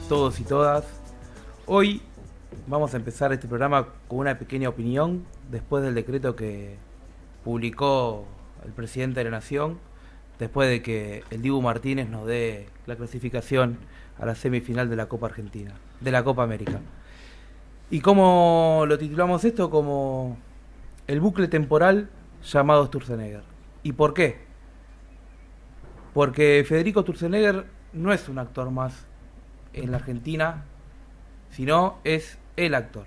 todos y todas. Hoy vamos a empezar este programa con una pequeña opinión después del decreto que publicó el presidente de la Nación, después de que el Dibu Martínez nos dé la clasificación a la semifinal de la Copa Argentina, de la Copa América. Y como lo titulamos esto, como el bucle temporal llamado Sturzenegger. ¿Y por qué? Porque Federico Sturzenegger no es un actor más en la Argentina, sino es el actor.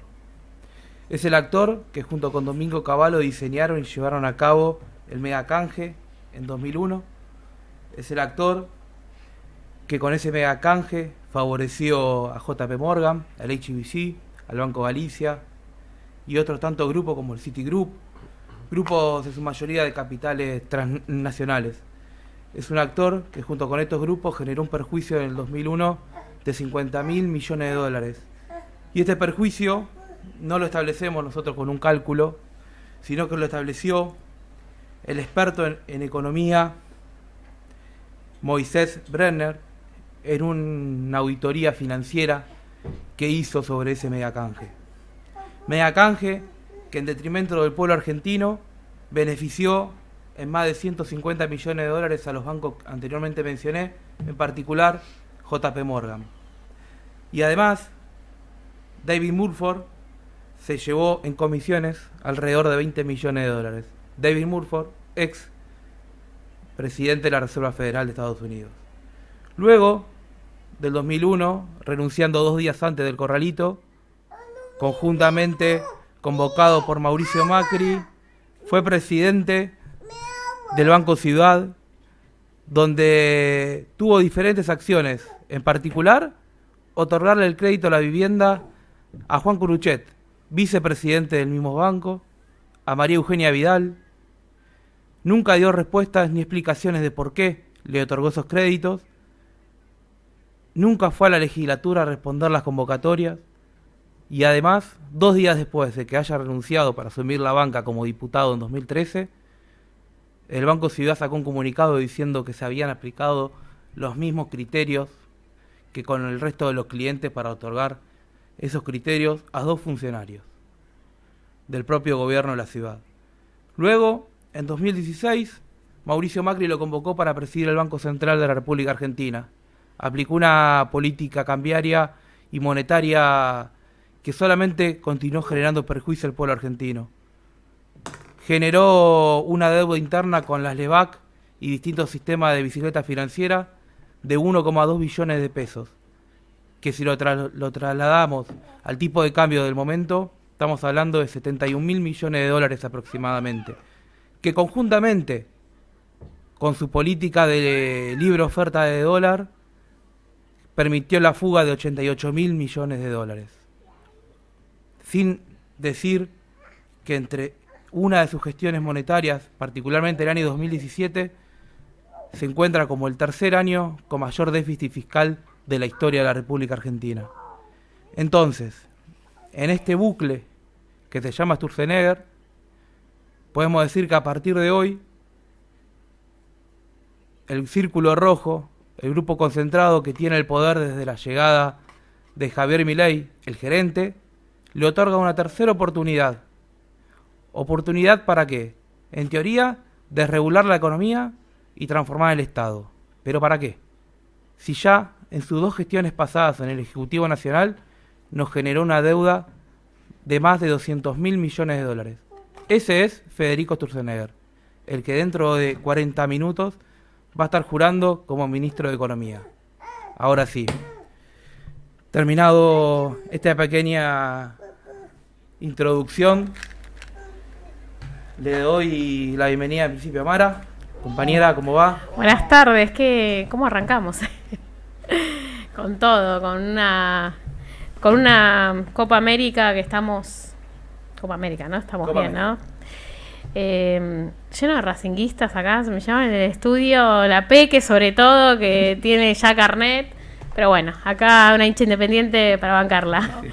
Es el actor que junto con Domingo Cavallo diseñaron y llevaron a cabo el megacanje en 2001. Es el actor que con ese megacanje favoreció a JP Morgan, al HSBC, al Banco Galicia y otros tantos grupos como el Citigroup, grupos en su mayoría de capitales transnacionales. Es un actor que junto con estos grupos generó un perjuicio en el 2001 de 50.000 millones de dólares. Y este perjuicio no lo establecemos nosotros con un cálculo, sino que lo estableció el experto en economía Moisés Brenner en una auditoría financiera que hizo sobre ese megacanje. Megacanje que en detrimento del pueblo argentino benefició en más de 150 millones de dólares a los bancos que anteriormente mencioné, en particular JP Morgan. Y además, David Murford se llevó en comisiones alrededor de 20 millones de dólares. David Murford, ex presidente de la Reserva Federal de Estados Unidos. Luego del 2001, renunciando 2 días antes del corralito, conjuntamente convocado por Mauricio Macri, fue presidente del Banco Ciudad, donde tuvo diferentes acciones, en particular otorgarle el crédito a la vivienda a Juan Curuchet, vicepresidente del mismo banco, a María Eugenia Vidal. Nunca dio respuestas ni explicaciones de por qué le otorgó esos créditos. Nunca fue a la legislatura a responder las convocatorias. Y además, 2 días después de que haya renunciado para asumir la banca como diputado en 2013, el Banco Ciudad sacó un comunicado diciendo que se habían aplicado los mismos criterios que con el resto de los clientes para otorgar esos criterios a 2 funcionarios del propio gobierno de la ciudad. Luego, en 2016, Mauricio Macri lo convocó para presidir el Banco Central de la República Argentina. Aplicó una política cambiaria y monetaria que solamente continuó generando perjuicio al pueblo argentino. Generó una deuda interna con las LEVAC y distintos sistemas de bicicleta financiera de 1,2 billones de pesos, que si lo trasladamos al tipo de cambio del momento, estamos hablando de 71.000 millones de dólares aproximadamente, que conjuntamente con su política de libre oferta de dólar, permitió la fuga de 88.000 millones de dólares. Sin decir que entre una de sus gestiones monetarias, particularmente el año 2017, se encuentra como el tercer año con mayor déficit fiscal de la historia de la República Argentina. Entonces, en este bucle que se llama Sturzenegger, podemos decir que a partir de hoy, el Círculo Rojo, el grupo concentrado que tiene el poder desde la llegada de Javier Milei, el gerente, le otorga una tercera oportunidad. ¿Oportunidad para qué? En teoría, desregular la economía y transformar el Estado. ¿Pero para qué? Si ya en sus 2 gestiones pasadas en el Ejecutivo Nacional nos generó una deuda de más de 200.000 millones de dólares. Ese es Federico Sturzenegger, el que dentro de 40 minutos va a estar jurando como ministro de Economía. Ahora sí, terminado esta pequeña introducción, le doy la bienvenida al principio a Mara. Compañera, ¿cómo va? Buenas tardes, ¿cómo arrancamos? Con todo, con una Copa América que estamos... Copa América, ¿no? Estamos Copa bien, América. ¿No? Lleno de racinguistas acá, se me llaman en el estudio, la Peque sobre todo, que tiene ya carnet, pero bueno, acá una hincha independiente para bancarla. Sí.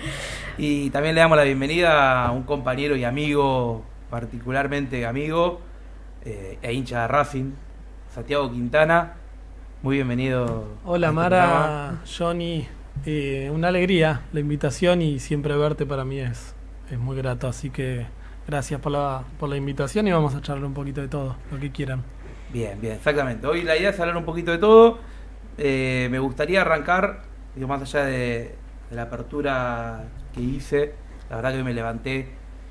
Y también le damos la bienvenida a un compañero y amigo, particularmente amigo, e hincha de Racing, Santiago Quintana. Muy bienvenido. Hola Mara, Johnny, Una alegría la invitación y siempre verte para mí es muy grato, así que gracias por la invitación y vamos a charlar un poquito de todo, lo que quieran. Bien, exactamente. Hoy la idea es hablar un poquito de todo. Me gustaría arrancar, digo, más allá de la apertura que hice, la verdad que hoy me levanté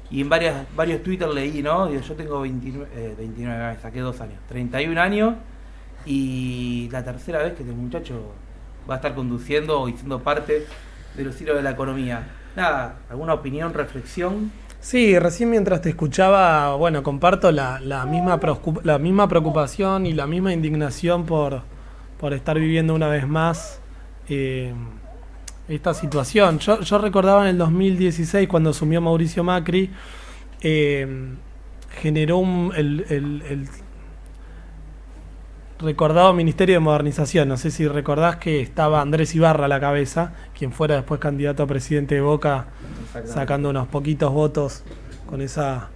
y en varios Twitter leí, ¿no? Digo, yo tengo 29, saqué 2 años, 31 años y la tercera vez que este muchacho va a estar conduciendo y siendo parte de los hilos de la economía. Nada, ¿alguna opinión, reflexión? Sí, recién mientras te escuchaba, bueno, comparto la misma preocupación y la misma indignación por estar viviendo una vez más esta situación. Yo recordaba en el 2016, cuando asumió Mauricio Macri, generó el recordado Ministerio de Modernización. No sé si recordás que estaba Andrés Ibarra a la cabeza, quien fuera después candidato a presidente de Boca, sacando unos poquitos votos con esa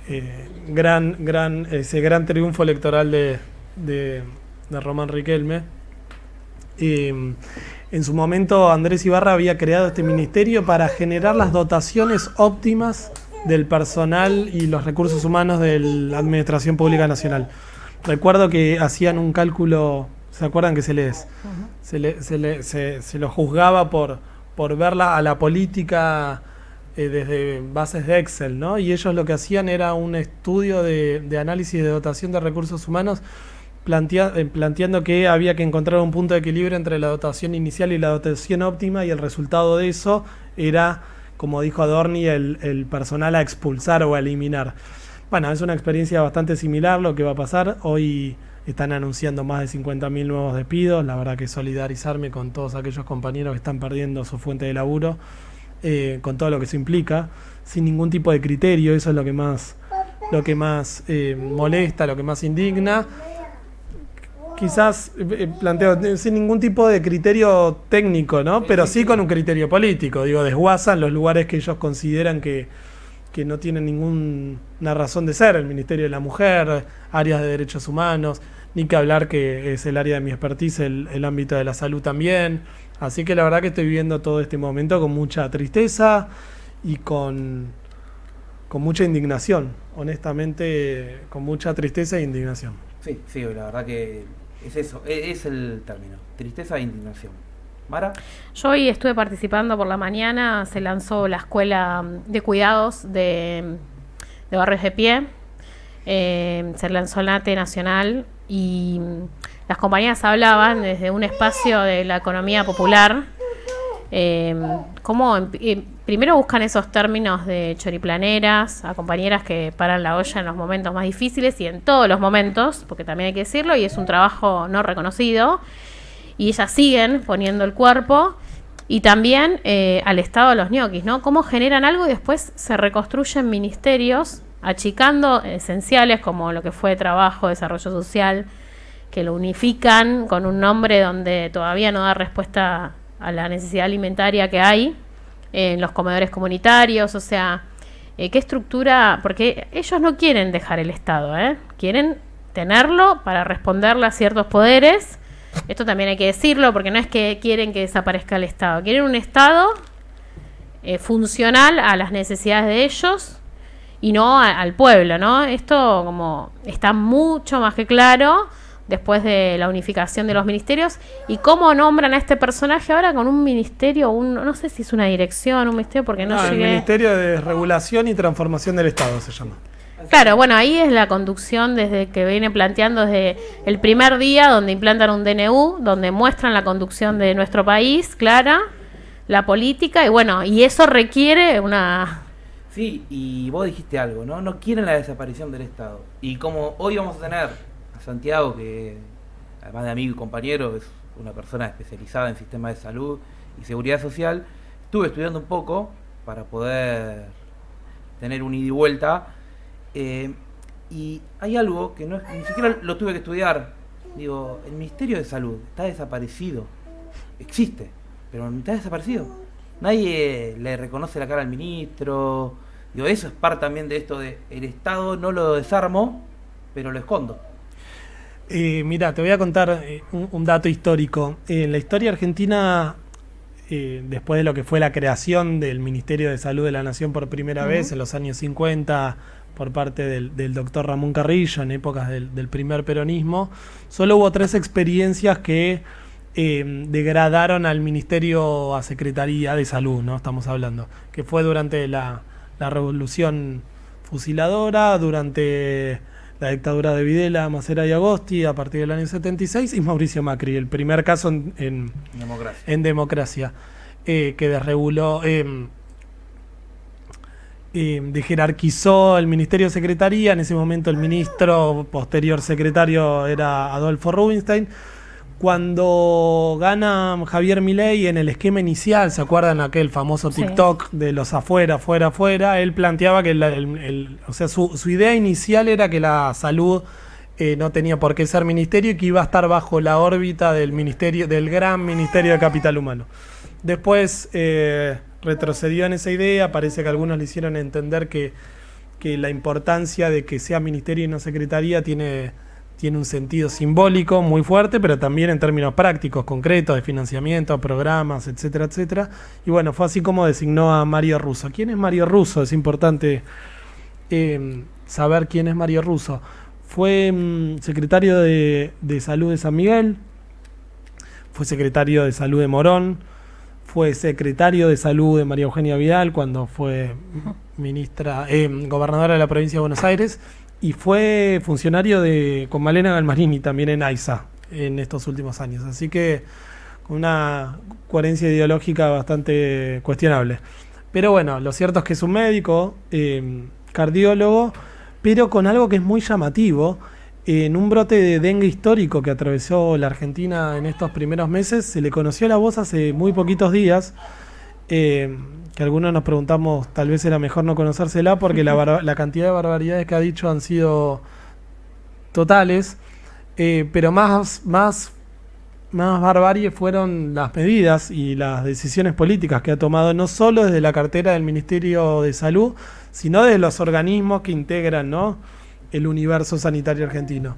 ese gran triunfo electoral de Román Riquelme. En su momento Andrés Ibarra había creado este ministerio para generar las dotaciones óptimas del personal y los recursos humanos de la Administración Pública Nacional. Recuerdo que hacían un cálculo, ¿se acuerdan que se lo juzgaba por verla a la política desde bases de Excel, ¿no? Y ellos lo que hacían era un estudio de análisis de dotación de recursos humanos, planteando que había que encontrar un punto de equilibrio entre la dotación inicial y la dotación óptima, y el resultado de eso era, como dijo Adorni, el personal a expulsar o a eliminar. Bueno, es una experiencia bastante similar lo que va a pasar. Hoy están anunciando más de 50.000 nuevos despidos. La verdad que solidarizarme con todos aquellos compañeros que están perdiendo su fuente de laburo, con todo lo que eso implica, sin ningún tipo de criterio. Eso es lo que más molesta, lo que más indigna. Quizás planteo sin ningún tipo de criterio técnico, ¿no? Pero sí con un criterio político. Digo, desguazan los lugares que ellos consideran que no tienen ninguna razón de ser: el Ministerio de la Mujer, áreas de derechos humanos, ni que hablar que es el área de mi expertise, el ámbito de la salud también. Así que la verdad que estoy viviendo todo este momento con mucha tristeza y con mucha indignación, honestamente, con mucha tristeza e indignación. Sí, la verdad que es eso, es el término, tristeza e indignación. ¿Mara? Yo hoy estuve participando por la mañana, se lanzó la escuela de cuidados de Barrios de Pie, se lanzó el NATE nacional y las compañeras hablaban desde un espacio de la economía popular, cómo primero buscan esos términos de choriplaneras, a compañeras que paran la olla en los momentos más difíciles y en todos los momentos, porque también hay que decirlo, y es un trabajo no reconocido. Y ellas siguen poniendo el cuerpo, y también al estado de los ñoquis, ¿no? Cómo generan algo y después se reconstruyen ministerios, achicando esenciales como lo que fue trabajo, desarrollo social, que lo unifican con un nombre donde todavía no da respuesta a la necesidad alimentaria que hay en los comedores comunitarios. O sea, ¿qué estructura? Porque ellos no quieren dejar el Estado, quieren tenerlo para responderle a ciertos poderes. Esto también hay que decirlo, porque no es que quieren que desaparezca el Estado. Quieren un Estado funcional a las necesidades de ellos y no al pueblo, ¿no? Esto como está mucho más que claro después de la unificación de los ministerios. ¿Y cómo nombran a este personaje ahora con un ministerio? No sé si es una dirección, un ministerio, porque no llegué. El Ministerio de Regulación y Transformación del Estado se llama. Claro, bueno, ahí es la conducción desde que viene planteando desde el primer día, donde implantan un DNU, donde muestran la conducción de nuestro país, clara, la política, y bueno, y eso requiere una... Sí, y vos dijiste algo, ¿no? No quieren la desaparición del Estado. Y como hoy vamos a tener a Santiago, que además de amigo y compañero, es una persona especializada en sistemas de salud y seguridad social, estuve estudiando un poco para poder tener un ida y vuelta. Y hay algo que ni siquiera lo tuve que estudiar. Digo, el Ministerio de Salud está desaparecido. Existe, pero está desaparecido. Nadie le reconoce la cara al ministro. Digo, eso es parte también de esto de el Estado no lo desarmo, pero lo escondo. Mira, te voy a contar un dato histórico. En la historia argentina después de lo que fue la creación del Ministerio de Salud de la Nación por primera vez en los años 50 por parte del doctor Ramón Carrillo, en épocas del primer peronismo, solo hubo 3 experiencias que degradaron al Ministerio a Secretaría de Salud, ¿no? Estamos hablando, que fue durante la Revolución Fusiladora, durante la dictadura de Videla, Macera y Agosti, a partir del año 76, y Mauricio Macri, el primer caso en democracia, que desreguló, jerarquizó el Ministerio de Secretaría. En ese momento el ministro, posterior secretario, era Adolfo Rubinstein. Cuando gana Javier Milei en el esquema inicial, ¿se acuerdan aquel famoso TikTok de los afuera, él planteaba que su idea inicial era que la salud no tenía por qué ser ministerio y que iba a estar bajo la órbita del gran Ministerio de Capital Humano. Después retrocedió en esa idea, parece que algunos le hicieron entender que la importancia de que sea ministerio y no secretaría tiene un sentido simbólico muy fuerte, pero también en términos prácticos, concretos, de financiamiento, programas, etcétera, etcétera. Y bueno, fue así como designó a Mario Russo. ¿Quién es Mario Russo? Es importante saber quién es Mario Russo. Fue secretario de Salud de San Miguel, fue secretario de Salud de Morón, fue secretario de Salud de María Eugenia Vidal cuando fue gobernadora de la provincia de Buenos Aires, y fue funcionario con Malena Galmarini también en AISA en estos últimos años. Así que con una coherencia ideológica bastante cuestionable. Pero bueno, lo cierto es que es un médico, cardiólogo, pero con algo que es muy llamativo. En un brote de dengue histórico que atravesó la Argentina en estos primeros meses, se le conoció la voz hace muy poquitos días, que algunos nos preguntamos, tal vez era mejor no conocérsela porque la cantidad de barbaridades que ha dicho han sido totales, pero más barbarie fueron las medidas y las decisiones políticas que ha tomado, no solo desde la cartera del Ministerio de Salud, sino desde los organismos que integran, ¿no?, el universo sanitario argentino.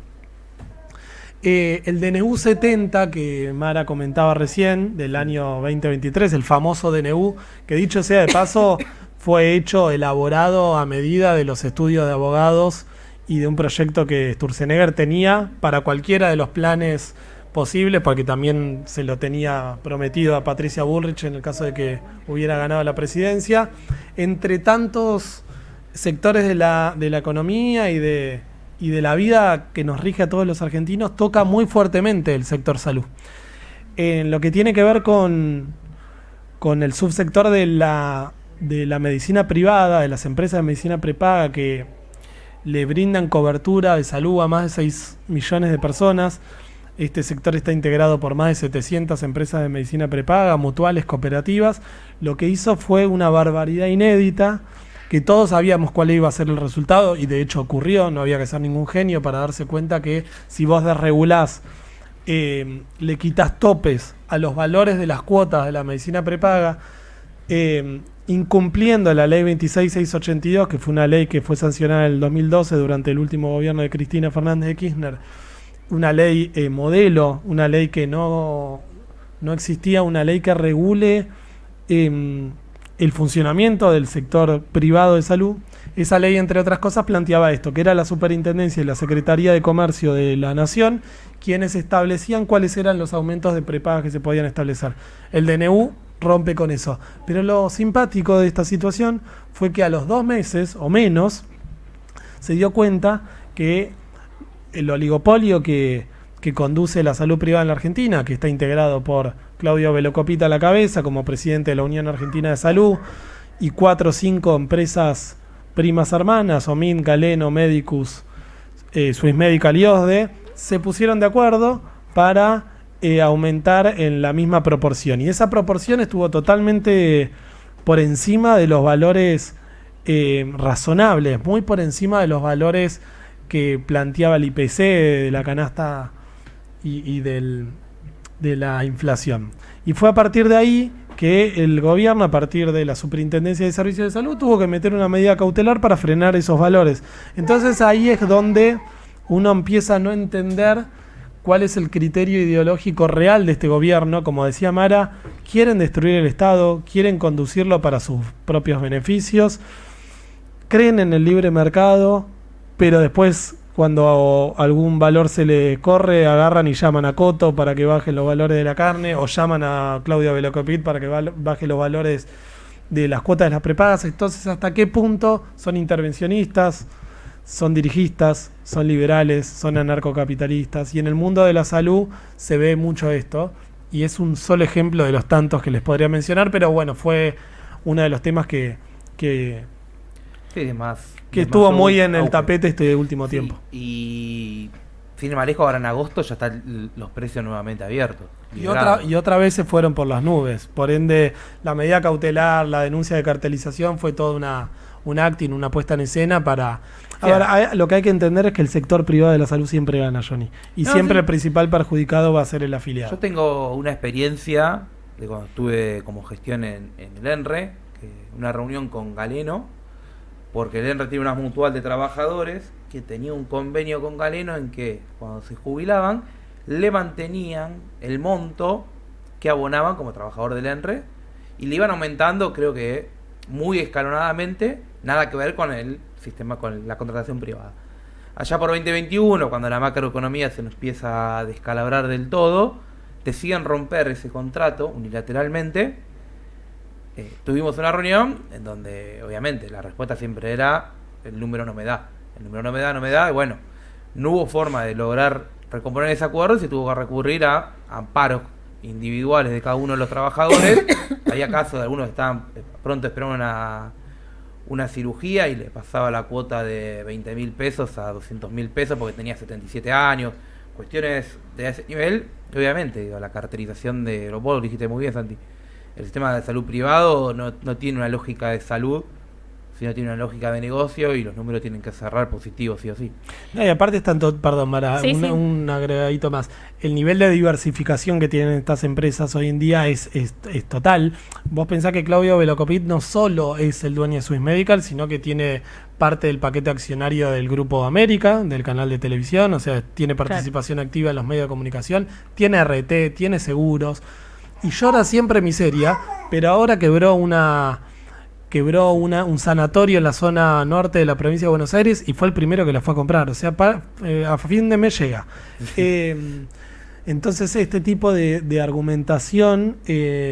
El DNU 70, que Mara comentaba recién, del año 2023, el famoso DNU, que dicho sea de paso, fue elaborado a medida de los estudios de abogados y de un proyecto que Sturzenegger tenía para cualquiera de los planes posibles, porque también se lo tenía prometido a Patricia Bullrich en el caso de que hubiera ganado la presidencia. Entre tantos sectores de la economía y de la vida que nos rige a todos los argentinos, toca muy fuertemente el sector salud. En lo que tiene que ver con el subsector de la medicina privada, de las empresas de medicina prepaga que le brindan cobertura de salud a más de 6 millones de personas. Este sector está integrado por más de 700 empresas de medicina prepaga, mutuales, cooperativas. Lo que hizo fue una barbaridad inédita, que todos sabíamos cuál iba a ser el resultado, y de hecho ocurrió. No había que ser ningún genio para darse cuenta que si vos desregulás, le quitas topes a los valores de las cuotas de la medicina prepaga, incumpliendo la ley 26682, que fue una ley que fue sancionada en el 2012 durante el último gobierno de Cristina Fernández de Kirchner, una ley modelo, una ley que no existía, una ley que regule el funcionamiento del sector privado de salud. Esa ley, entre otras cosas, planteaba esto, que era la Superintendencia y la Secretaría de Comercio de la Nación quienes establecían cuáles eran los aumentos de prepagas que se podían establecer. El DNU rompe con eso. Pero lo simpático de esta situación fue que a los 2 meses o menos se dio cuenta que el oligopolio que conduce la salud privada en la Argentina, que está integrado por Claudio Velocopita a la cabeza como presidente de la Unión Argentina de Salud, y 4 o 5 empresas primas hermanas, Omin, Galeno, Medicus, Swiss Medical y OSDE, se pusieron de acuerdo para aumentar en la misma proporción. Y esa proporción estuvo totalmente por encima de los valores razonables, muy por encima de los valores que planteaba el IPC, de la canasta y de la inflación. Y fue a partir de ahí que el gobierno, a partir de la Superintendencia de Servicios de Salud, tuvo que meter una medida cautelar para frenar esos valores. Entonces ahí es donde uno empieza a no entender cuál es el criterio ideológico real de este gobierno. Como decía Mara, quieren destruir el Estado, quieren conducirlo para sus propios beneficios, creen en el libre mercado, pero después, cuando algún valor se le corre, agarran y llaman a Coto para que baje los valores de la carne, o llaman a Claudia Velocopit para que baje los valores de las cuotas de las prepagas. Entonces, ¿hasta qué punto son intervencionistas, son dirigistas, son liberales, son anarcocapitalistas? Y en el mundo de la salud se ve mucho esto, y es un solo ejemplo de los tantos que les podría mencionar, pero bueno, fue uno de los temas que estuvo muy en el tapete este último tiempo. Y sin ir más lejos, ahora en agosto ya están los precios nuevamente abiertos. Y otra vez se fueron por las nubes. Por ende, la medida cautelar, la denuncia de cartelización fue toda un acting, una puesta en escena para... Ahora, lo que hay que entender es que el sector privado de la salud siempre gana, Johnny. Y siempre el principal perjudicado va a ser el afiliado. Yo tengo una experiencia de cuando estuve como gestión en el ENRE, una reunión con Galeno, porque el ENRE tiene una mutual de trabajadores que tenía un convenio con Galeno en que cuando se jubilaban le mantenían el monto que abonaban como trabajador del ENRE y le iban aumentando, creo que muy escalonadamente, nada que ver con el sistema, con la contratación privada. Allá por 2021, cuando la macroeconomía se nos empieza a descalabrar del todo, deciden romper ese contrato unilateralmente. Tuvimos una reunión en donde obviamente la respuesta siempre era el número no me da, y bueno, no hubo forma de lograr recomponer ese acuerdo y se tuvo que recurrir a amparos individuales de cada uno de los trabajadores. Había casos de algunos que estaban pronto esperando una cirugía y le pasaba la cuota de 20.000 pesos a 200.000 pesos porque tenía 77 años, cuestiones de ese nivel. Y obviamente la caracterización de lo vos lo dijiste muy bien, Santi, el sistema de salud privado no tiene una lógica de salud, sino tiene una lógica de negocio y los números tienen que cerrar positivos sí o sí. No, y aparte están perdón, Mara, un agregadito más. El nivel de diversificación que tienen estas empresas hoy en día es total. Vos pensás que Claudio Velocopit no solo es el dueño de Swiss Medical, sino que tiene parte del paquete accionario del Grupo América, del canal de televisión, o sea, tiene participación activa en los medios de comunicación, tiene RT, tiene seguros, y llora siempre miseria, pero ahora quebró un sanatorio en la zona norte de la provincia de Buenos Aires y fue el primero que la fue a comprar. O sea, a fin de mes llega. Entonces este tipo de argumentación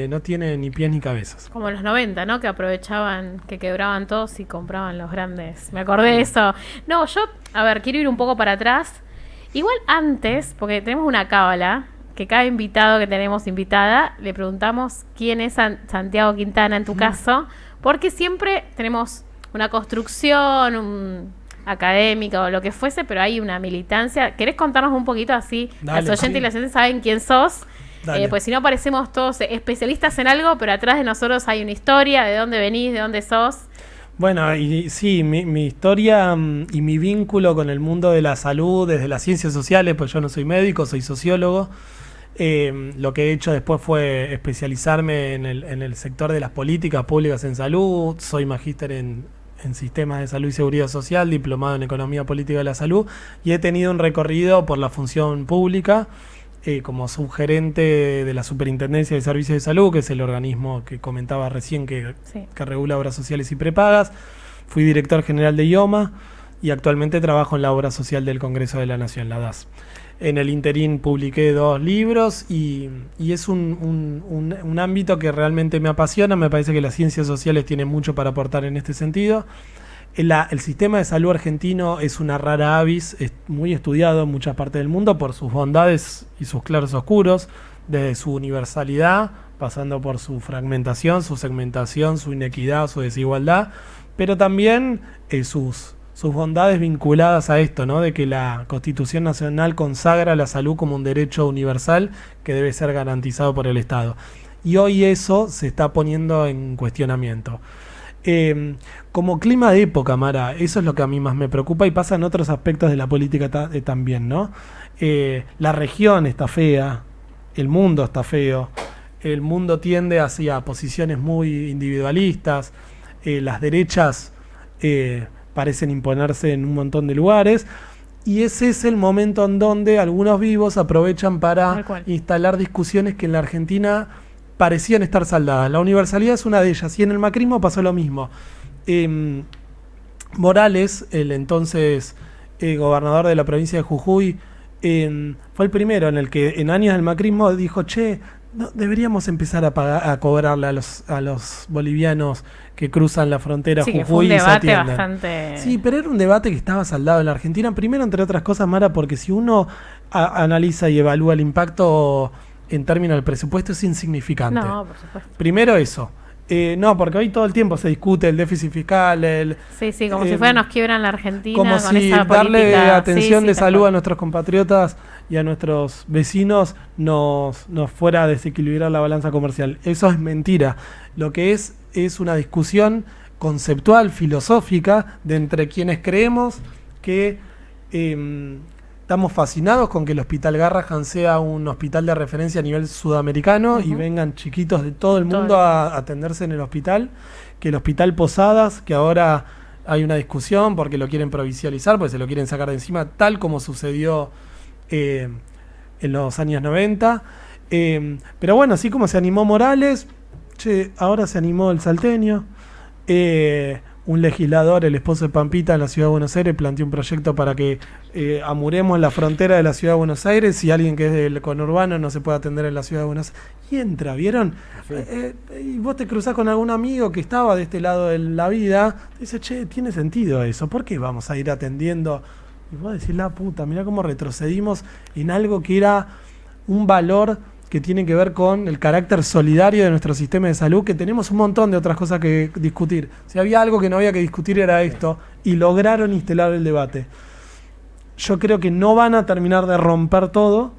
no tiene ni pies ni cabezas. Como en los 90, ¿no? Que aprovechaban, que quebraban todos y compraban los grandes. Me acordé de eso. No, yo, a ver, quiero ir un poco para atrás. Igual antes, porque tenemos una cábala, que cada invitado que tenemos invitada, le preguntamos quién es Santiago Quintana en tu caso, porque siempre tenemos una construcción académica o lo que fuese, pero hay una militancia. ¿Querés contarnos un poquito así? Dale, los oyentes y las oyentes saben quién sos. Pues si no parecemos todos especialistas en algo, pero atrás de nosotros hay una historia, de dónde venís, de dónde sos. Bueno, y sí, mi historia y mi vínculo con el mundo de la salud desde las ciencias sociales, pues yo no soy médico, soy sociólogo. Lo que he hecho después fue especializarme en el sector de las políticas públicas en salud. Soy magíster en sistemas de salud y seguridad social, diplomado en economía política de la salud, y he tenido un recorrido por la función pública como subgerente de la Superintendencia de Servicios de Salud, que es el organismo que comentaba recién que regula obras sociales y prepagas. Fui director general de IOMA y actualmente trabajo en la obra social del Congreso de la Nación, la DAS. En el interín publiqué 2 libros y es un ámbito que realmente me apasiona. Me parece que las ciencias sociales tienen mucho para aportar en este sentido. El sistema de salud argentino es una rara avis, es muy estudiado en muchas partes del mundo por sus bondades y sus claros oscuros, desde su universalidad, pasando por su fragmentación, su segmentación, su inequidad, su desigualdad, pero también sus bondades vinculadas a esto, ¿no? De que la Constitución Nacional consagra la salud como un derecho universal que debe ser garantizado por el Estado. Y hoy eso se está poniendo en cuestionamiento. Como clima de época, Mara, eso es lo que a mí más me preocupa y pasa en otros aspectos de la política también, ¿no? La región está fea, el mundo está feo, el mundo tiende hacia posiciones muy individualistas, las derechas parecen imponerse en un montón de lugares Y ese es el momento en donde algunos vivos aprovechan para Tal cual. instalar discusiones que en la Argentina parecían estar saldadas. La universalidad es una de ellas, y en el macrismo pasó lo mismo. Morales, el entonces gobernador de la provincia de Jujuy, fue el primero en el que en años del macrismo dijo, che, no, deberíamos empezar a cobrarle a los bolivianos que cruzan la frontera Sí, que fue un Jujuy y se debate atienden. bastante... Sí, pero era un debate que estaba saldado en la Argentina. Primero, entre otras cosas, Mara, porque si uno analiza y evalúa el impacto en términos del presupuesto, es insignificante. No, por supuesto. Primero eso. No, porque hoy todo el tiempo se discute el déficit fiscal, Sí, como si fuera nos quiebran la Argentina como con si esa darle política. atención Sí, de tal salud cual. a nuestros compatriotas y a nuestros vecinos nos fuera a desequilibrar la balanza comercial. Eso es mentira. Lo que es una discusión conceptual, filosófica, de entre quienes creemos que estamos fascinados con que el Hospital Garrahan sea un hospital de referencia a nivel sudamericano y vengan chiquitos de todo el mundo a atenderse en el hospital, que el Hospital Posadas, que ahora hay una discusión porque lo quieren provincializar, porque se lo quieren sacar de encima, tal como sucedió en los años 90. Pero bueno, así como se animó Morales, ahora se animó el salteño. Un legislador, el esposo de Pampita en la ciudad de Buenos Aires, planteó un proyecto para que amuremos la frontera de la ciudad de Buenos Aires y alguien que es del conurbano no se puede atender en la ciudad de Buenos Aires. Y entra, ¿vieron? Y vos te cruzás con algún amigo que estaba de este lado de la vida, y dice, che, tiene sentido eso, ¿por qué vamos a ir atendiendo? Y vos decís, la puta, mirá cómo retrocedimos en algo que era un valor que tiene que ver con el carácter solidario de nuestro sistema de salud, que tenemos un montón de otras cosas que discutir. Si había algo que no había que discutir era esto, y lograron instalar el debate. Yo creo que no van a terminar de romper todo,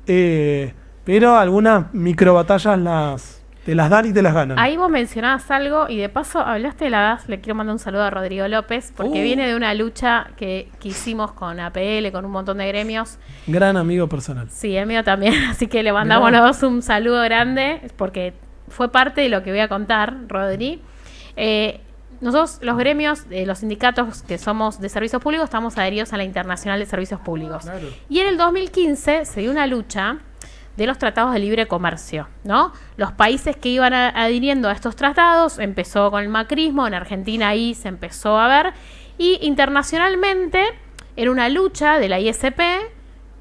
pero algunas micro batallas te las dan y te las ganan. Ahí vos mencionabas algo y de paso hablaste de la gas. Le quiero mandar un saludo a Rodrigo López porque viene de una lucha que hicimos con APL, con un montón de gremios. Gran amigo personal. Sí, el mío también, así que le mandamos los dos un saludo grande porque fue parte de lo que voy a contar, Rodri. Nosotros, los gremios, los sindicatos que somos de servicios públicos, estamos adheridos a la Internacional de Servicios Públicos. Claro. Y en el 2015 se dio una lucha de los tratados de libre comercio, ¿no? Los países que iban adhiriendo a estos tratados, empezó con el macrismo, en Argentina ahí se empezó a ver, y internacionalmente era una lucha de la ISP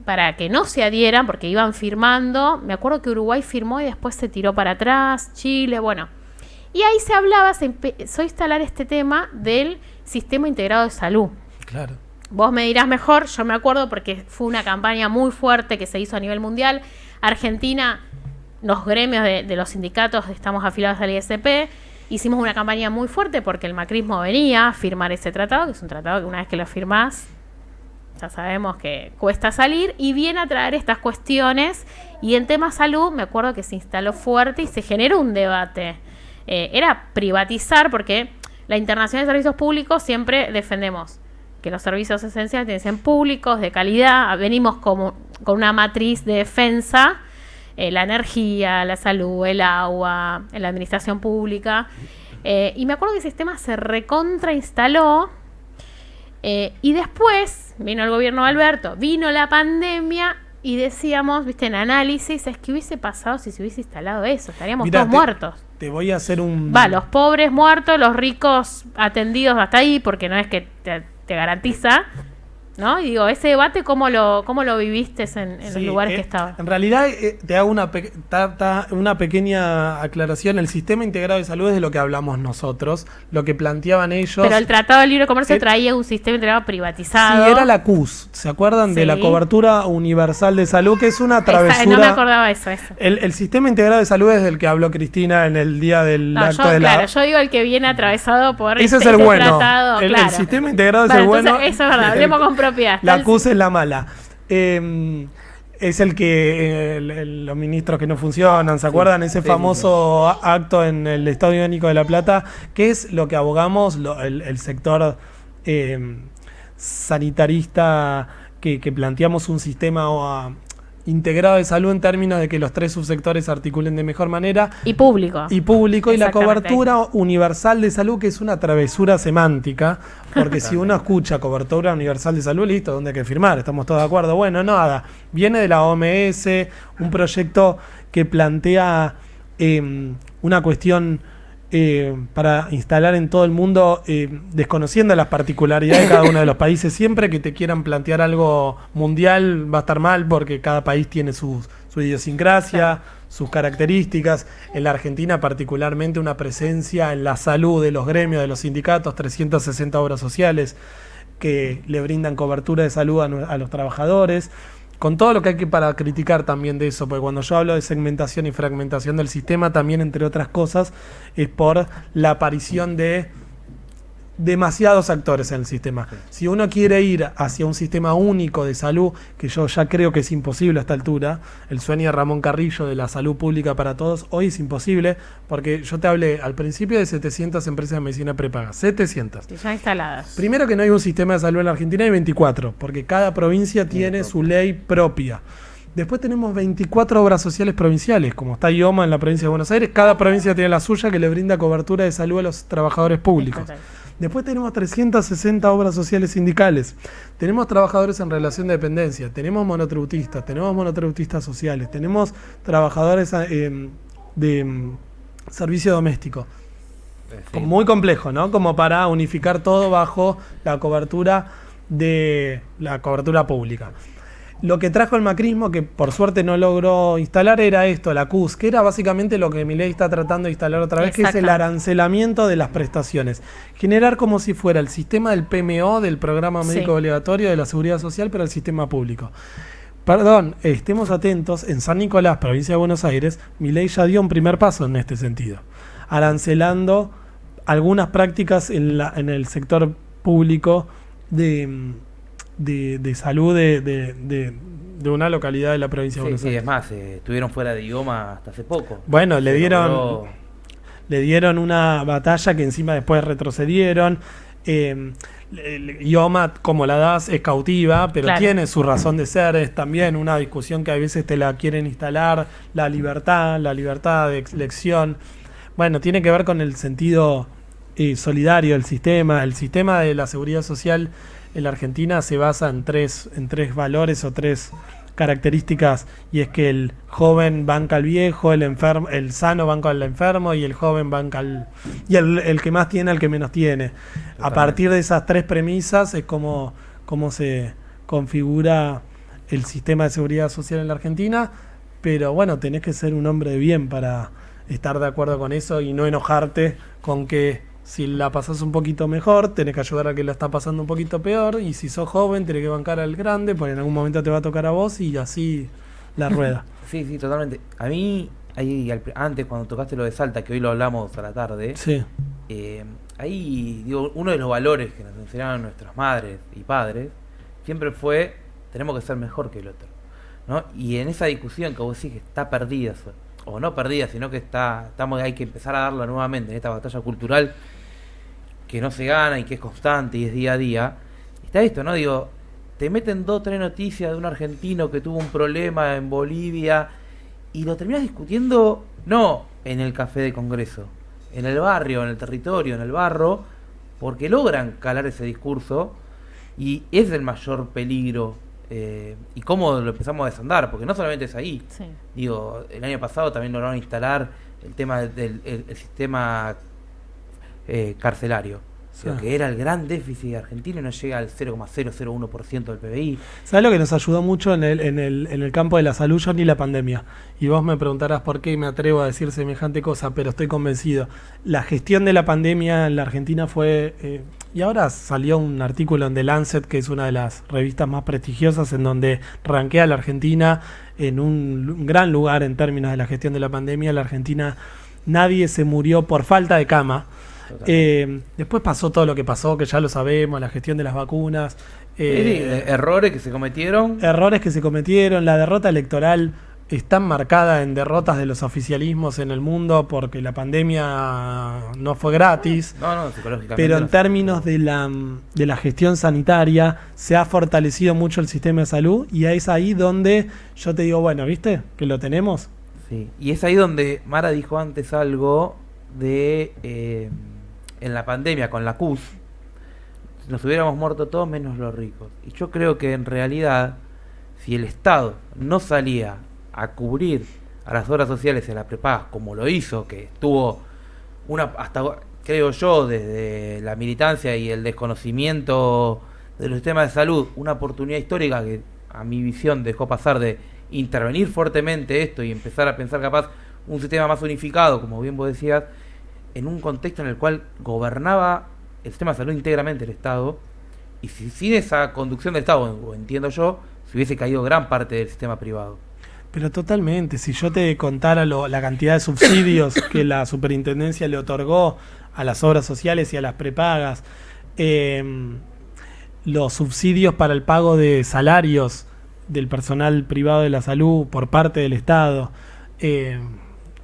para que no se adhieran, porque iban firmando. Me acuerdo que Uruguay firmó y después se tiró para atrás, Chile, bueno. Y ahí se hablaba, se empezó a instalar este tema del sistema integrado de salud. Claro. Vos me dirás mejor, yo me acuerdo porque fue una campaña muy fuerte que se hizo a nivel mundial. Argentina, los gremios de los sindicatos estamos afiliados al ISP, hicimos una campaña muy fuerte porque el macrismo venía a firmar ese tratado, que es un tratado que una vez que lo firmás, ya sabemos que cuesta salir, y viene a traer estas cuestiones, y en tema salud me acuerdo que se instaló fuerte y se generó un debate. Era privatizar, porque la Internacional de Servicios Públicos siempre defendemos que los servicios esenciales tienen que ser públicos, de calidad. Venimos con una matriz de defensa, la energía, la salud, el agua, la administración pública. Y me acuerdo que el sistema se recontrainstaló. Y después vino el gobierno de Alberto, vino la pandemia y decíamos, viste, en análisis, es que hubiese pasado si se hubiese instalado eso, estaríamos todos muertos. Te voy a hacer un... los pobres muertos, los ricos atendidos hasta ahí, porque no es que te garantiza, ¿no? Y digo, ese debate, ¿cómo lo viviste en los lugares que estabas? En realidad, te hago una pequeña aclaración. El sistema integrado de salud es de lo que hablamos nosotros, lo que planteaban ellos. Pero el Tratado de Libre Comercio traía un sistema integrado privatizado. Sí, era la CUS, ¿se acuerdan? De la Cobertura Universal de Salud, que es una travesura. No me acordaba eso. El sistema integrado de salud es del que habló Cristina en el día del acto de la... Claro, yo digo el que viene atravesado por ese es el bueno. Tratado. El sistema integrado es vale, el bueno. Entonces, eso es verdad, hablemos con propiedad. La CUS es la mala. Es el que los ministros que no funcionan, ¿se acuerdan? Ese famoso acto en el Estadio Único de La Plata, que es lo que abogamos el sector sanitarista, que planteamos un sistema integrado de salud en términos de que los 3 subsectores se articulen de mejor manera. Y público. Y la cobertura universal de salud, que es una travesura semántica, porque si uno escucha cobertura universal de salud, listo, ¿dónde hay que firmar? ¿Estamos todos de acuerdo? Bueno, nada, viene de la OMS, un proyecto que plantea una cuestión para instalar en todo el mundo, desconociendo las particularidades de cada uno de los países. Siempre que te quieran plantear algo mundial va a estar mal, porque cada país tiene su idiosincrasia, claro, sus características. En la Argentina particularmente una presencia en la salud de los gremios, de los sindicatos, 360 obras sociales que le brindan cobertura de salud a los trabajadores, con todo lo que hay que para criticar también de eso, porque cuando yo hablo de segmentación y fragmentación del sistema, también, entre otras cosas, es por la aparición de demasiados actores en el sistema. Si uno quiere ir hacia un sistema único de salud, que yo ya creo que es imposible a esta altura, el sueño de Ramón Carrillo de la salud pública para todos, hoy es imposible, porque yo te hablé al principio de 700 empresas de medicina prepaga, 700. Ya instaladas. Primero que no hay un sistema de salud en la Argentina, hay 24, porque cada provincia tiene su ley propia. Después tenemos 24 obras sociales provinciales, como está IOMA en la provincia de Buenos Aires, cada provincia tiene la suya que le brinda cobertura de salud a los trabajadores públicos. Después tenemos 360 obras sociales sindicales, tenemos trabajadores en relación de dependencia, tenemos monotributistas sociales, tenemos trabajadores de servicio doméstico. Sí. Muy complejo, ¿no? Como para unificar todo bajo la cobertura pública. Lo que trajo el macrismo, que por suerte no logró instalar, era esto, la CUS, que era básicamente lo que Milei está tratando de instalar otra vez, que es el arancelamiento de las prestaciones. Generar como si fuera el sistema del PMO, del Programa Médico Obligatorio de la Seguridad Social, pero el sistema público. Perdón, estemos atentos, en San Nicolás, provincia de Buenos Aires, Milei ya dio un primer paso en este sentido, arancelando algunas prácticas en el sector público de salud de una localidad de la provincia de Buenos Aires. Sí, es más, estuvieron fuera de IOMA hasta hace poco. Bueno, le dieron una batalla que encima después retrocedieron. IOMA, como la das, es cautiva, pero claro, tiene su razón de ser. Es también una discusión que a veces te la quieren instalar, la libertad de elección. Bueno, tiene que ver con el sentido solidario del sistema. El sistema de la seguridad social en la Argentina se basa en tres valores o 3 características, y es que el joven banca al viejo, el sano banca al enfermo, y el joven banca y el que más tiene al que menos tiene. Totalmente. A partir de esas 3 premisas es como se configura el sistema de seguridad social en la Argentina, pero bueno, tenés que ser un hombre de bien para estar de acuerdo con eso y no enojarte con que si la pasás un poquito mejor, tenés que ayudar a que la está pasando un poquito peor, y si sos joven, tenés que bancar al grande, porque en algún momento te va a tocar a vos, y así la rueda. Sí, totalmente. A mí, antes cuando tocaste lo de Salta, que hoy lo hablamos a la tarde, sí, ahí digo, uno de los valores que nos enseñaron nuestras madres y padres siempre fue, tenemos que ser mejor que el otro, ¿no? Y en esa discusión que vos decís que está perdida, o no perdida, sino que hay que empezar a darla nuevamente en esta batalla cultural que no se gana y que es constante y es día a día, está esto, ¿no? Digo, te meten 2 o 3 noticias de un argentino que tuvo un problema en Bolivia y lo terminas discutiendo no en el café de Congreso, en el barrio, en el territorio, en el barro, porque logran calar ese discurso, y es el mayor peligro. Y cómo lo empezamos a desandar, porque no solamente es ahí. Sí. Digo, el año pasado también lograron instalar el tema del el sistema carcelario, sí, que era el gran déficit argentino y no llega al 0,001% del PBI. ¿Sabes lo que nos ayudó mucho en el campo de la salud? Yo ni la pandemia. Y vos me preguntarás por qué me atrevo a decir semejante cosa, pero estoy convencido. La gestión de la pandemia en la Argentina fue... y ahora salió un artículo en The Lancet, que es una de las revistas más prestigiosas, en donde rankea a la Argentina en un gran lugar en términos de la gestión de la pandemia. La Argentina, nadie se murió por falta de cama. Después pasó todo lo que pasó, que ya lo sabemos, la gestión de las vacunas. Errores que se cometieron. La derrota electoral está marcada en derrotas de los oficialismos en el mundo porque la pandemia no fue gratis. No, psicológicamente. Pero en términos de la gestión sanitaria se ha fortalecido mucho el sistema de salud y es ahí donde yo te digo, bueno, ¿viste? Que lo tenemos. Sí, y es ahí donde Mara dijo antes algo de en la pandemia con la CUS nos hubiéramos muerto todos menos los ricos. Y yo creo que en realidad si el Estado no salía a cubrir a las obras sociales y a las prepagas como lo hizo, que tuvo hasta creo yo desde la militancia y el desconocimiento de los sistemas de salud, una oportunidad histórica que a mi visión dejó pasar de intervenir fuertemente esto y empezar a pensar capaz un sistema más unificado, como bien vos decías, en un contexto en el cual gobernaba el sistema de salud íntegramente el Estado, y sin esa conducción del Estado, o entiendo yo, se hubiese caído gran parte del sistema privado. Pero totalmente, si yo te contara la cantidad de subsidios que la superintendencia le otorgó a las obras sociales y a las prepagas, los subsidios para el pago de salarios del personal privado de la salud por parte del Estado,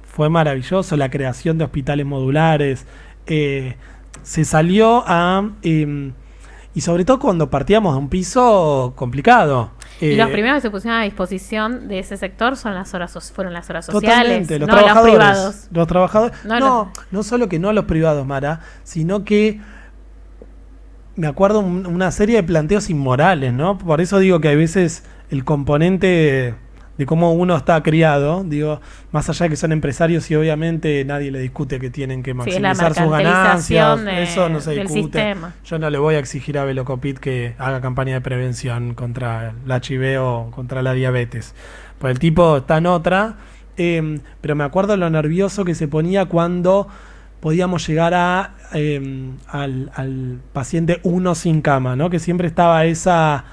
fue maravilloso, la creación de hospitales modulares, se salió a... y sobre todo cuando partíamos de un piso complicado. Y los primeros que se pusieron a disposición de ese sector fueron las horas sociales, totalmente, no los privados. Los trabajadores. No solo que no los privados, Mara, sino que me acuerdo una serie de planteos inmorales, ¿no? Por eso digo que a veces el componente de cómo uno está criado, digo, más allá de que son empresarios y obviamente nadie le discute que tienen que maximizar sus ganancias, eso no se discute. Yo no le voy a exigir a Velocopit que haga campaña de prevención contra el HIV o contra la diabetes, pues el tipo está en otra, pero me acuerdo lo nervioso que se ponía cuando podíamos llegar al paciente uno sin cama, ¿no? Que siempre estaba esa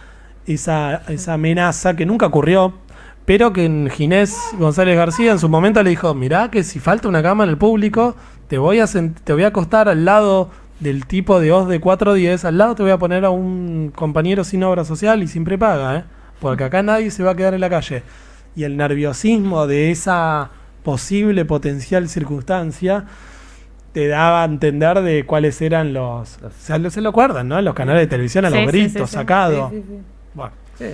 amenaza que nunca ocurrió, pero que en Ginés González García en su momento le dijo, mirá que si falta una cama en el público, te voy a acostar al lado del tipo de OS de 410, al lado te voy a poner a un compañero sin obra social y sin prepaga, porque acá nadie se va a quedar en la calle. Y el nerviosismo de esa posible potencial circunstancia te daba a entender de cuáles eran se lo acuerdan, ¿no? En los canales de televisión a los gritos sacados. Sí. Bueno. Sí.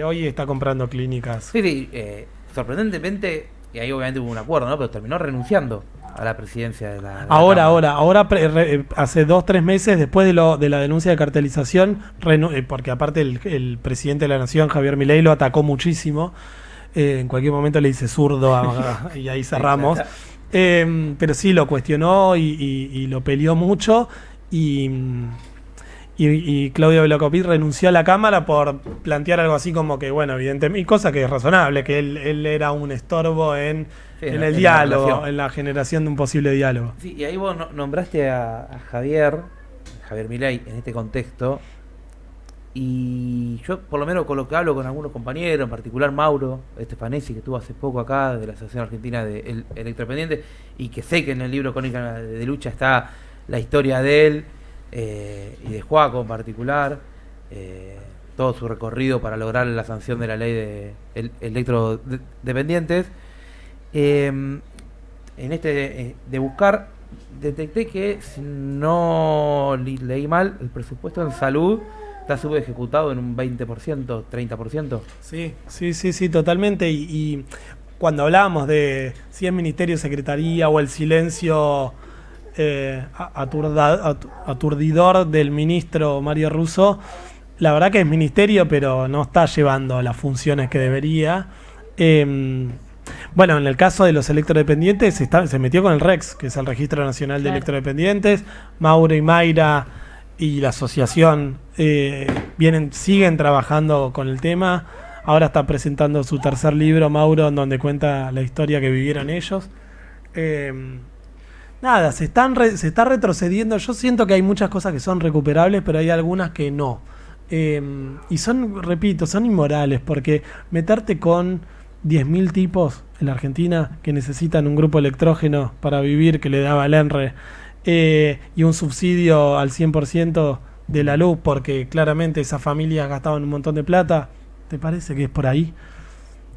Hoy está comprando clínicas. Sí, sorprendentemente, y ahí obviamente hubo un acuerdo, ¿no? Pero terminó renunciando a la presidencia de la Ahora, hace 2-3 meses, después de la denuncia de cartelización, porque aparte el presidente de la Nación, Javier Milei, lo atacó muchísimo. En cualquier momento le dice zurdo y ahí cerramos. Pero sí, lo cuestionó y lo peleó mucho. Y Claudio Velocopit renunció a la Cámara por plantear algo así como que, bueno, evidentemente, y cosa que es razonable, que él era un estorbo en el diálogo, en la generación de un posible diálogo. Sí, y ahí vos nombraste a Javier Milei en este contexto, y yo por lo menos con lo que hablo con algunos compañeros, en particular Mauro Estefanesi, que estuvo hace poco acá, de la Asociación Argentina de Electrodependientes, y que sé que en el libro Crónica de Lucha está la historia de él, y de Joaco en particular, todo su recorrido para lograr la sanción de la ley de electrodependientes. En este de buscar, detecté que, si no leí mal, el presupuesto en salud está subejecutado en un 20%, 30%. Sí, totalmente. Y cuando hablábamos de si es ministerio, secretaría o el silencio aturdidor del ministro Mario Russo, la verdad que es ministerio, pero no está llevando las funciones que debería. Bueno, en el caso de los electrodependientes se metió con el REX, que es el Registro Nacional de Electrodependientes. Mauro y Mayra y la asociación siguen trabajando con el tema. Ahora está presentando su tercer libro, Mauro, en donde cuenta la historia que vivieron ellos. Nada, se está retrocediendo. Yo siento que hay muchas cosas que son recuperables, pero hay algunas que no. Y son inmorales, porque meterte con 10.000 tipos en la Argentina que necesitan un grupo electrógeno para vivir, que le daba el ENRE, y un subsidio al 100% de la luz, porque claramente esas familias gastaban un montón de plata. ¿Te parece que es por ahí?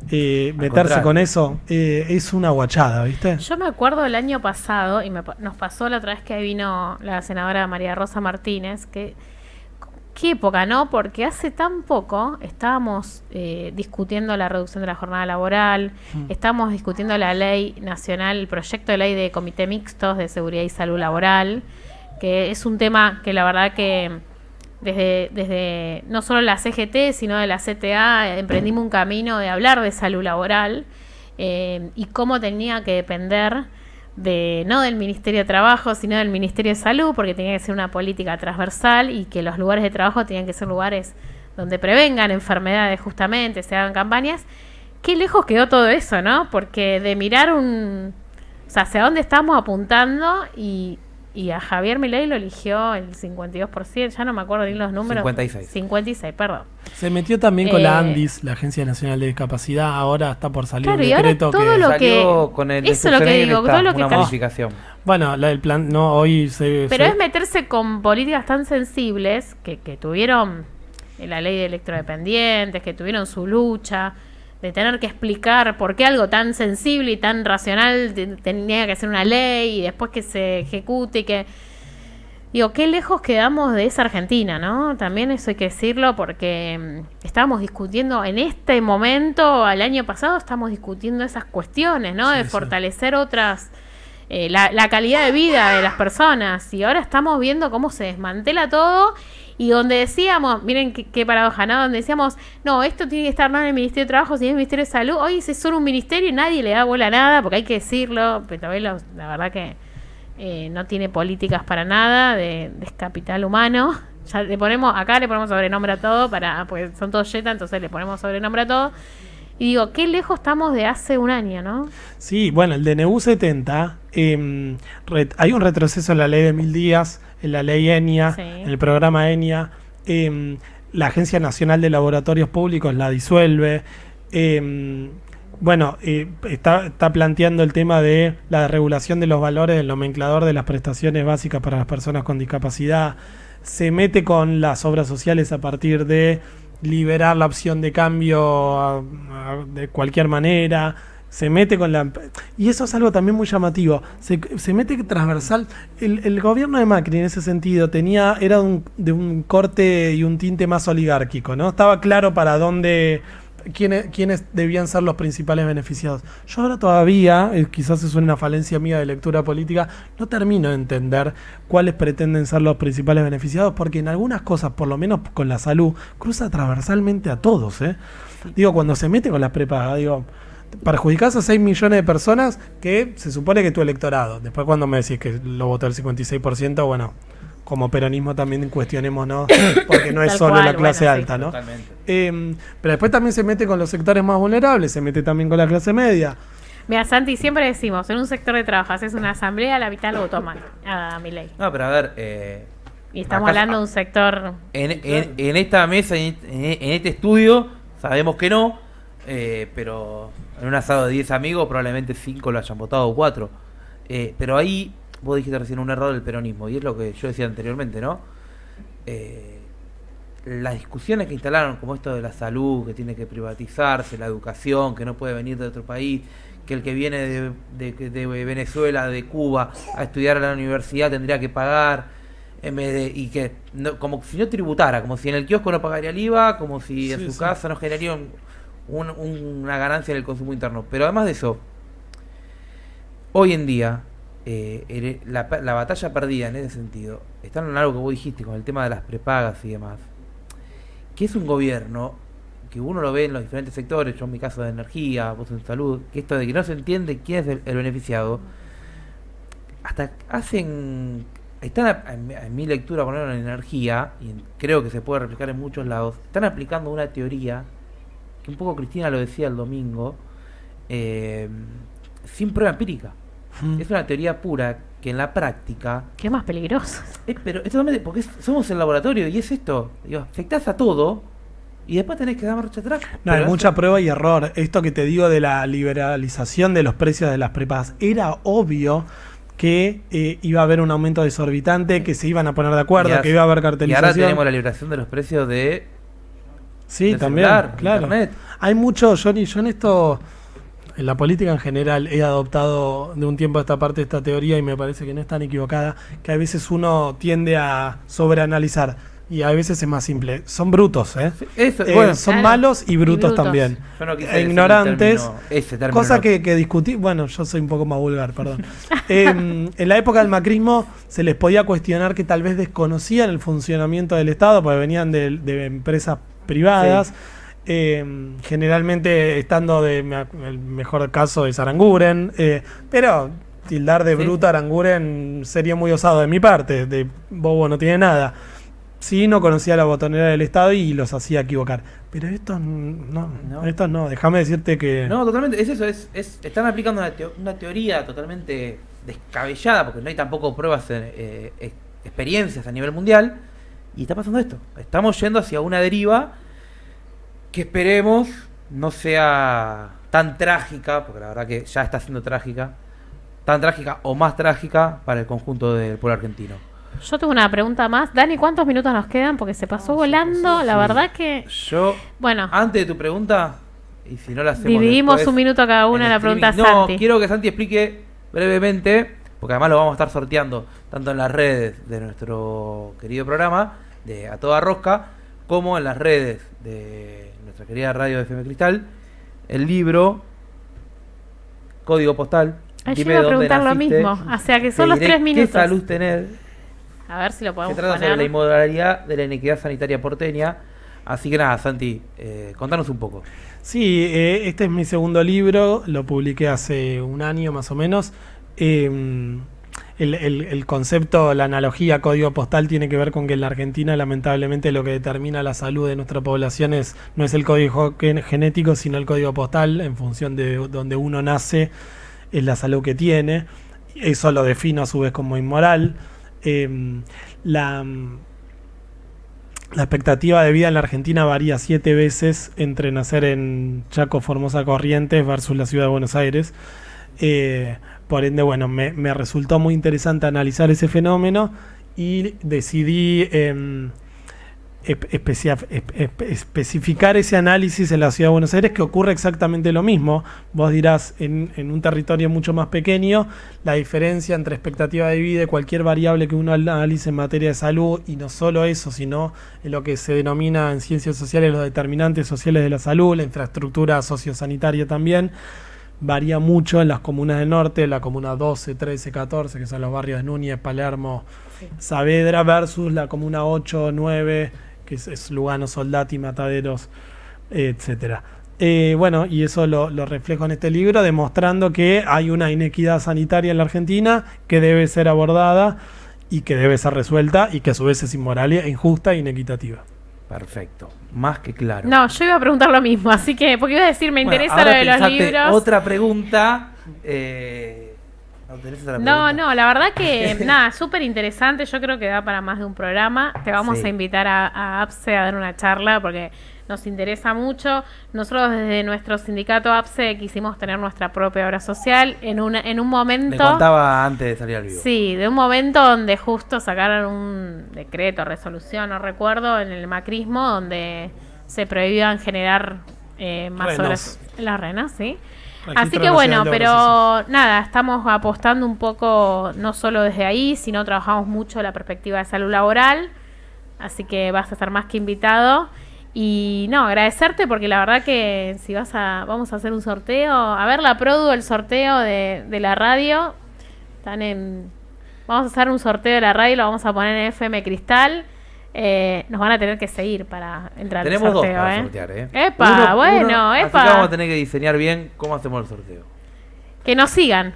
meterse contrario. con eso es una guachada, ¿viste? Yo me acuerdo el año pasado, y nos pasó la otra vez que vino la senadora María Rosa Martínez, que qué época, ¿no? Porque hace tan poco estábamos discutiendo la reducción de la jornada laboral, estábamos discutiendo la ley nacional, el proyecto de ley de comité mixtos de seguridad y salud laboral, que es un tema que la verdad que desde no solo la CGT, sino de la CTA, emprendimos un camino de hablar de salud laboral y cómo tenía que depender no del Ministerio de Trabajo, sino del Ministerio de Salud, porque tenía que ser una política transversal y que los lugares de trabajo tenían que ser lugares donde prevengan enfermedades justamente, se hagan campañas. Qué lejos quedó todo eso, ¿no? Porque de mirar o sea, hacia dónde estamos apuntando y a Javier Milei lo eligió el 52%, ya no me acuerdo bien los números. 56, perdón. Se metió también con la ANDIS, la Agencia Nacional de Discapacidad, ahora está por salir claro, un y ahora decreto todo que... lo Salió con el eso es lo que digo, todo lo que una está... modificación. Bueno, la del plan, no, hoy Pero es meterse con políticas tan sensibles que tuvieron la ley de electrodependientes, que tuvieron su lucha, de tener que explicar por qué algo tan sensible y tan racional tenía que ser una ley y después que se ejecute y que... Digo, qué lejos quedamos de esa Argentina, ¿no? También eso hay que decirlo porque estábamos discutiendo en este momento, al año pasado, estamos discutiendo esas cuestiones, ¿no? Sí, de sí. fortalecer otras... la calidad de vida de las personas y ahora estamos viendo cómo se desmantela todo y donde decíamos, miren qué paradoja, ¿no? Donde decíamos, no, esto tiene que estar no en el Ministerio de Trabajo, sino en el Ministerio de Salud. Hoy es solo un ministerio y nadie le da bola a nada, porque hay que decirlo, Petovelo, la verdad que no tiene políticas para nada, es capital humano. Ya le ponemos sobrenombre a todo, porque son todos yeta, entonces le ponemos sobrenombre a todo. Y digo, qué lejos estamos de hace un año, ¿no? Sí, bueno, el DNU 70, hay un retroceso en la ley de 1000 días, en la ley ENIA, Sí. en el programa ENIA, la Agencia Nacional de Laboratorios Públicos la disuelve, está planteando el tema de la regulación de los valores del nomenclador de las prestaciones básicas para las personas con discapacidad, se mete con las obras sociales a partir de liberar la opción de cambio de cualquier manera, se mete con la... Y eso es algo también muy llamativo, se mete transversal. El gobierno de Macri en ese sentido era de un corte y un tinte más oligárquico, ¿no? Estaba claro para dónde... quiénes debían ser los principales beneficiados. Yo ahora todavía, quizás es una falencia mía de lectura política, no termino de entender cuáles pretenden ser los principales beneficiados, porque en algunas cosas, por lo menos con la salud, cruza transversalmente a todos, ¿eh? Digo, cuando se mete con las prepagas, digo, perjudicás a 6 millones de personas que se supone que tu electorado. Después cuando me decís que lo votó el 56%, bueno... como peronismo también cuestionemos, ¿no? Porque no es Tal solo cual, la clase bueno, sí. alta, ¿no? Totalmente. Pero después también se mete con los sectores más vulnerables, se mete también con la clase media. Mira, Santi, siempre decimos, en un sector de trabajo haces una asamblea, la mitad lo votó mal a Milei. No, pero a ver... Y estamos acá- hablando de un sector... En esta mesa, en este estudio, sabemos que no, pero en un asado de 10 amigos probablemente 5 lo hayan votado o 4. Pero ahí, vos dijiste recién un error del peronismo, y es lo que yo decía anteriormente, ¿no? Las discusiones que instalaron, como esto de la salud, que tiene que privatizarse, la educación, que no puede venir de otro país, que el que viene de Venezuela, de Cuba, a estudiar a la universidad tendría que pagar, en vez de, y que no, como si no tributara, como si en el kiosco no pagaría el IVA, como si en su casa no generaría una ganancia en el consumo interno. Pero además de eso, hoy en día, la batalla perdida en ese sentido está en algo que vos dijiste con el tema de las prepagas y demás, que es un gobierno que uno lo ve en los diferentes sectores, yo en mi caso de energía, vos en salud, que esto de que no se entiende quién es el beneficiado, hasta están en mi lectura, ponerlo en energía, y creo que se puede replicar en muchos lados, están aplicando una teoría, que un poco Cristina lo decía el domingo, sin prueba empírica. Es una teoría pura que en la práctica... ¿Qué más peligroso? Pero es totalmente... Porque somos el laboratorio y es esto. Digo, afectás a todo y después tenés que dar marcha atrás. No, hay mucha prueba y error. Esto que te digo de la liberalización de los precios de las prepagas, era obvio que iba a haber un aumento desorbitante, que se iban a poner de acuerdo, que iba a haber Y cartelización. ahora tenemos la liberación de los precios de... Sí, del también, celular, claro. internet. Hay mucho, Johnny, yo en esto, en la política en general, he adoptado de un tiempo a esta parte esta teoría y me parece que no es tan equivocada, que a veces uno tiende a sobreanalizar y a veces es más simple. Son brutos, ¿eh? Son malos y brutos también. Yo no quise ignorantes, ese término, cosa que discutí. Bueno, yo soy un poco más vulgar, perdón. En la época del macrismo se les podía cuestionar que tal vez desconocían el funcionamiento del Estado porque venían de empresas privadas. Sí. Generalmente estando el mejor caso de Aranguren, pero tildar de bruto a Aranguren sería muy osado de mi parte. De bobo no tiene nada. Sí, no conocía la botonera del Estado y los hacía equivocar. Pero estos no. Déjame decirte que... No, totalmente. Es eso. Están aplicando una teoría totalmente descabellada, porque no hay tampoco pruebas, experiencias a nivel mundial. Y está pasando esto. Estamos yendo hacia una deriva que esperemos no sea tan trágica, porque la verdad que ya está siendo trágica, tan trágica o más trágica para el conjunto del pueblo argentino. Yo tengo una pregunta más. Dani, ¿cuántos minutos nos quedan? Porque se pasó volando. La verdad que... Bueno, antes de tu pregunta, y si no la hacemos dividimos un minuto cada una la pregunta a Santi. No, quiero que Santi explique brevemente, porque además lo vamos a estar sorteando tanto en las redes de nuestro querido programa, de A Toda Rosca, como en las redes de nuestra querida radio de FM Cristal, el libro Código Postal. Yo iba a preguntar lo mismo. O sea que son los 3 minutos. ¿Qué salud tener? A ver si lo podemos poner. Se trata sobre la inmoralidad de la inequidad sanitaria porteña. Así que nada, Santi, contanos un poco. Sí, este es mi segundo libro. Lo publiqué hace un año más o menos. El concepto, la analogía código postal tiene que ver con que en la Argentina lamentablemente lo que determina la salud de nuestra población no es el código genético, sino el código postal. En función de donde uno nace es la salud que tiene. Eso lo defino a su vez como inmoral. La expectativa de vida en la Argentina varía 7 veces entre nacer en Chaco, Formosa, Corrientes versus la ciudad de Buenos Aires. Por ende, bueno, me resultó muy interesante analizar ese fenómeno y decidí especificar ese análisis en la ciudad de Buenos Aires, que ocurre exactamente lo mismo. Vos dirás, en un territorio mucho más pequeño, la diferencia entre expectativa de vida y cualquier variable que uno analice en materia de salud, y no solo eso, sino en lo que se denomina en ciencias sociales los determinantes sociales de la salud, la infraestructura sociosanitaria también, varía mucho en las comunas del norte, la comuna 12, 13, 14, que son los barrios de Núñez, Palermo, Saavedra, versus la comuna 8, 9, que es Lugano, Soldati, Mataderos, etcétera. Bueno, y eso lo reflejo en este libro, demostrando que hay una inequidad sanitaria en la Argentina que debe ser abordada y que debe ser resuelta, y que a su vez es inmoral, injusta e inequitativa. Perfecto, más que claro. No, yo iba a preguntar lo mismo, así que, porque iba a decir, me interesa lo de los libros. Otra pregunta. No, la verdad que nada, súper interesante. Yo creo que da para más de un programa. Te vamos a invitar a APSE a dar una charla porque nos interesa mucho. Nosotros desde nuestro sindicato APSE quisimos tener nuestra propia obra social en un momento. Me contaba antes de salir al vivo. Sí, de un momento donde justo sacaron un decreto, resolución, no recuerdo, en el macrismo, donde se prohibían generar más obras en las renas, ¿sí? Así que bueno, pero nada, estamos apostando un poco, no solo desde ahí, sino trabajamos mucho la perspectiva de salud laboral, así que vas a estar más que invitado. Y no, agradecerte porque la verdad que si vamos a hacer un sorteo, a ver la produ, el sorteo de la radio, vamos a hacer un sorteo de la radio y lo vamos a poner en FM Cristal. Nos van a tener que seguir para entrar al sorteo. Tenemos 2 para sortear, Epa, así que vamos a tener que diseñar bien cómo hacemos el sorteo. Que nos sigan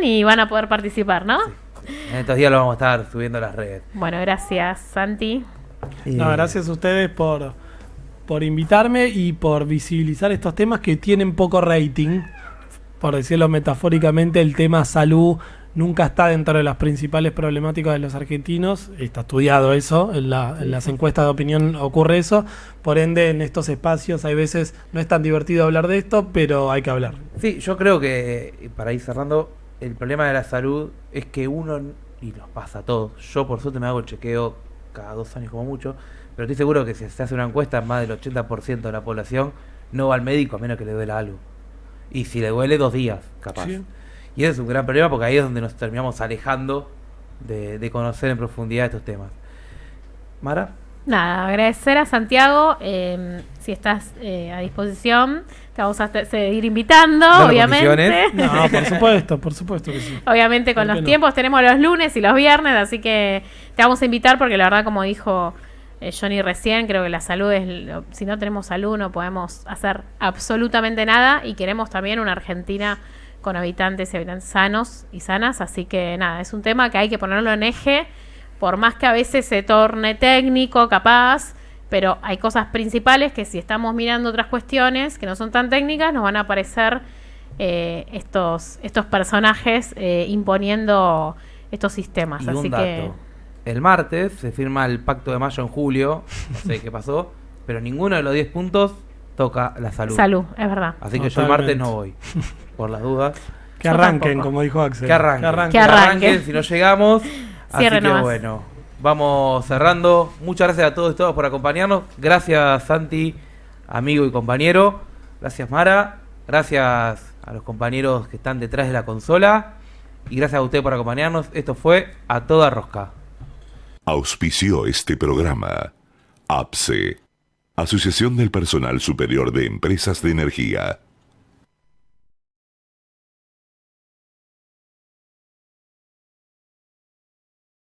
y van a poder participar, ¿no? Sí. En estos días lo vamos a estar subiendo a las redes. Bueno, gracias, Santi. Gracias a ustedes por invitarme y por visibilizar estos temas que tienen poco rating. Por decirlo metafóricamente, el tema salud nunca está dentro de las principales problemáticas de los argentinos. Está estudiado eso, en las encuestas de opinión ocurre eso. Por ende, en estos espacios hay veces no es tan divertido hablar de esto, pero hay que hablar. Sí, yo creo que, para ir cerrando, el problema de la salud es que uno, y nos pasa a todos, yo por suerte me hago el chequeo cada 2 años como mucho, pero estoy seguro que si se hace una encuesta, más del 80% de la población no va al médico a menos que le duela algo. Y si le duele, 2 días, capaz. Sí. Y ese es un gran problema porque ahí es donde nos terminamos alejando de conocer en profundidad estos temas. Mara. Nada, agradecer a Santiago, si estás a disposición, te vamos a seguir invitando, obviamente. No, por supuesto que sí. Obviamente con los tiempos tenemos los lunes y los viernes, así que te vamos a invitar porque la verdad, como dijo Johnny recién, creo que la salud si no tenemos salud no podemos hacer absolutamente nada, y queremos también una Argentina con habitantes y habitantes sanos y sanas, así que nada, es un tema que hay que ponerlo en eje, por más que a veces se torne técnico, capaz, pero hay cosas principales que si estamos mirando otras cuestiones que no son tan técnicas, nos van a aparecer estos personajes imponiendo estos sistemas. Y así un dato. El martes se firma el Pacto de Mayo en julio, no sé qué pasó, pero ninguno de los 10 puntos toca la salud. Salud, es verdad. Así que yo el martes no voy, por las dudas. Que arranquen, como dijo Axel. Que arranquen, si no llegamos. Cierre así que nomás. Bueno, vamos cerrando. Muchas gracias a todos y todas por acompañarnos. Gracias, Santi, amigo y compañero. Gracias, Mara. Gracias a los compañeros que están detrás de la consola. Y gracias a usted por acompañarnos. Esto fue A Toda Rosca. Auspició este programa APSE, Asociación del Personal Superior de Empresas de Energía.